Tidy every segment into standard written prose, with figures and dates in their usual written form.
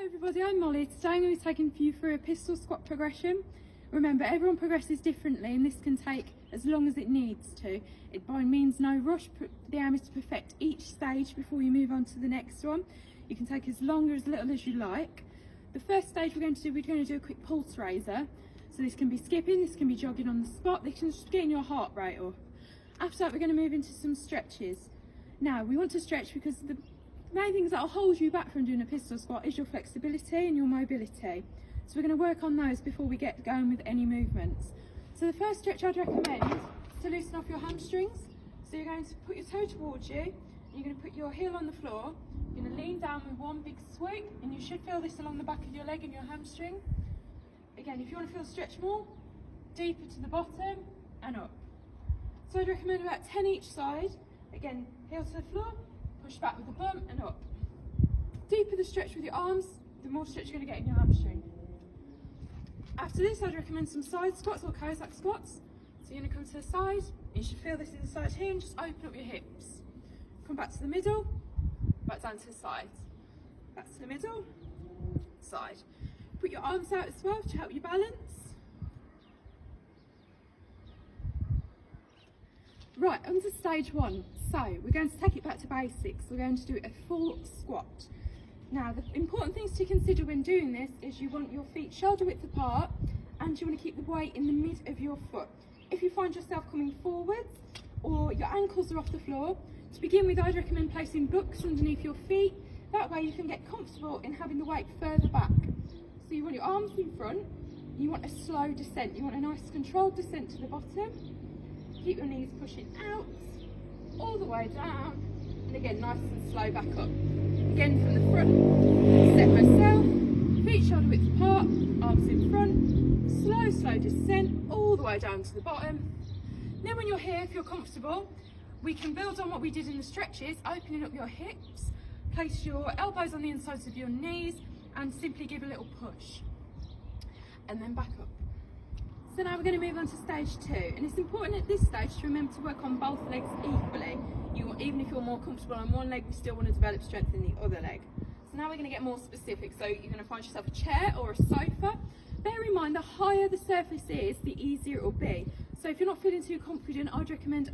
Everybody, I'm Molly. Today I'm going to be taking you through a pistol squat progression. Remember, everyone progresses differently and this can take as long as it needs to. It by means no rush. The aim is to perfect each stage before you move on to the next one. You can take as long or as little as you like. The first stage we're going to do a quick pulse raiser. So this can be skipping, this can be jogging on the spot, this can just getting your heart rate up. After that we're going to move into some stretches. Now we want to stretch because the main things that will hold you back from doing a pistol squat is your flexibility and your mobility. So we're going to work on those before we get going with any movements. So the first stretch I'd recommend is to loosen off your hamstrings. So you're going to put your toe towards you, and you're going to put your heel on the floor, you're going to lean down with one big swoop, and you should feel this along the back of your leg and your hamstring. Again, if you want to feel the stretch more, deeper to the bottom and up. So I'd recommend about 10 each side. Again, heel to the floor, push back with the bum and up. Deeper the stretch with your arms, the more stretch you're going to get in your hamstring. After this, I'd recommend some side squats or Cossack squats. So you're going to come to the side, you should feel this in the side here, and just open up your hips. Come back to the middle, back down to the side. Back to the middle, side. Put your arms out as well to help you balance. Right, on to stage one. So we're going to take it back to basics. We're going to do a full squat. Now the important things to consider when doing this is you want your feet shoulder width apart and you want to keep the weight in the mid of your foot. If you find yourself coming forwards or your ankles are off the floor, to begin with I'd recommend placing books underneath your feet. That way you can get comfortable in having the weight further back. So you want your arms in front, you want a slow descent, you want a nice controlled descent to the bottom. Keep your knees pushing out, all the way down, and again nice and slow back up. Again from the front, set myself, feet shoulder width apart, arms in front, slow descent, all the way down to the bottom. Then when you're here, if you're comfortable, we can build on what we did in the stretches, opening up your hips, place your elbows on the insides of your knees, and simply give a little push, and then back up. So now we're going to move on to stage two, and it's important at this stage to remember to work on both legs equally. Even if you're more comfortable on one leg, we still want to develop strength in the other leg. So now we're going to get more specific, so you're going to find yourself a chair or a sofa. Bear in mind, the higher the surface is, the easier it will be. So if you're not feeling too confident, I'd recommend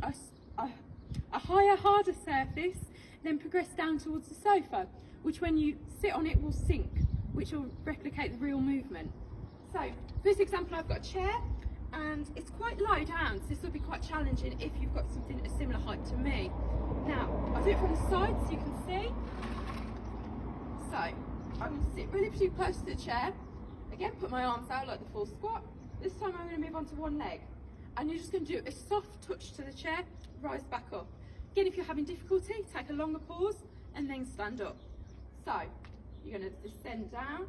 a higher, harder surface, then progress down towards the sofa, which when you sit on it will sink, which will replicate the real movement. So for this example, I've got a chair and it's quite low down, so this will be quite challenging if you've got something a similar height to me. Now, I'll do it from the side so you can see. So I'm going to sit relatively close to the chair. Again, put my arms out like the full squat. This time I'm going to move on to one leg. And you're just going to do a soft touch to the chair, rise back up. Again, if you're having difficulty, take a longer pause and then stand up. So you're going to descend down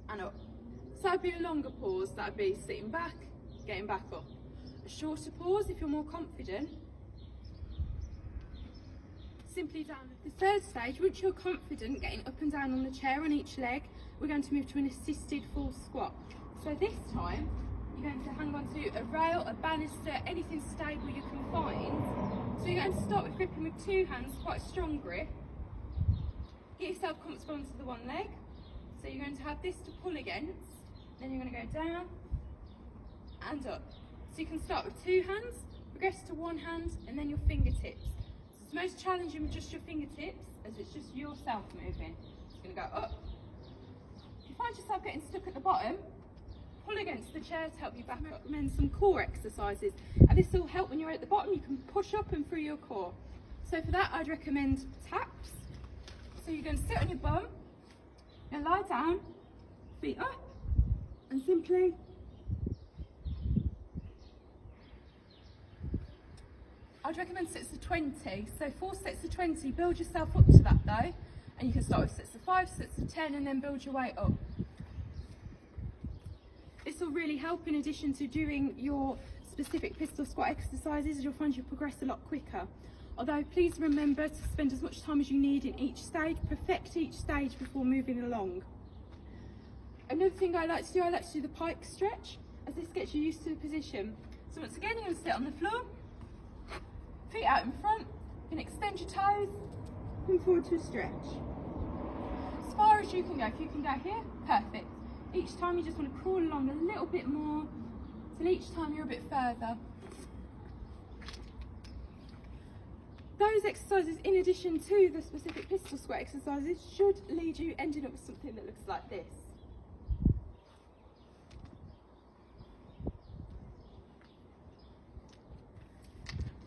and up. So that'd be a longer pause, that'd be sitting back, getting back up. A shorter pause if you're more confident. Simply down. The third stage, once you're confident getting up and down on the chair on each leg, we're going to move to an assisted full squat. So this time, you're going to hang on to a rail, a banister, anything stable you can find. So you're going to start with gripping with two hands, quite a strong grip. Get yourself comfortable onto the one leg. So you're going to have this to pull against, then you're going to go down and up. So you can start with two hands, progress to one hand, and then your fingertips. So it's most challenging with just your fingertips, as it's just yourself moving. It's going to go up. If you find yourself getting stuck at the bottom, pull against the chair to help you back up. I recommend some core exercises, and this will help when you're at the bottom. You can push up and through your core. So for that, I'd recommend taps. So you're going to sit on your bum, and lie down, feet up, and simply I'd recommend sets of 20. So 4 sets of 20, build yourself up to that though, and you can start with sets of 5, sets of 10, and then build your way up. This will really help in addition to doing your specific pistol squat exercises. You'll find you'll progress a lot quicker. Although please remember to spend as much time as you need in each stage, perfect each stage before moving along. Another thing I like to do the pike stretch, as this gets you used to the position. So once again, you're going to sit on the floor, feet out in front, you can extend your toes, come forward to a stretch. far as you can go. If you can go here, perfect. Each time you just want to crawl along a little bit more, till each time you're a bit further. Those exercises, in addition to the specific pistol squat exercises, should lead you ending up with something that looks like this.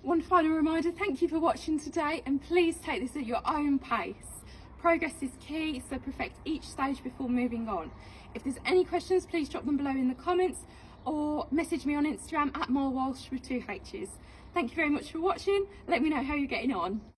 One final reminder, thank you for watching today, and please take this at your own pace. Progress is key, so perfect each stage before moving on. If there's any questions, please drop them below in the comments or message me on Instagram at Walsh with 2 H's. Thank you very much for watching. Let me know how you're getting on.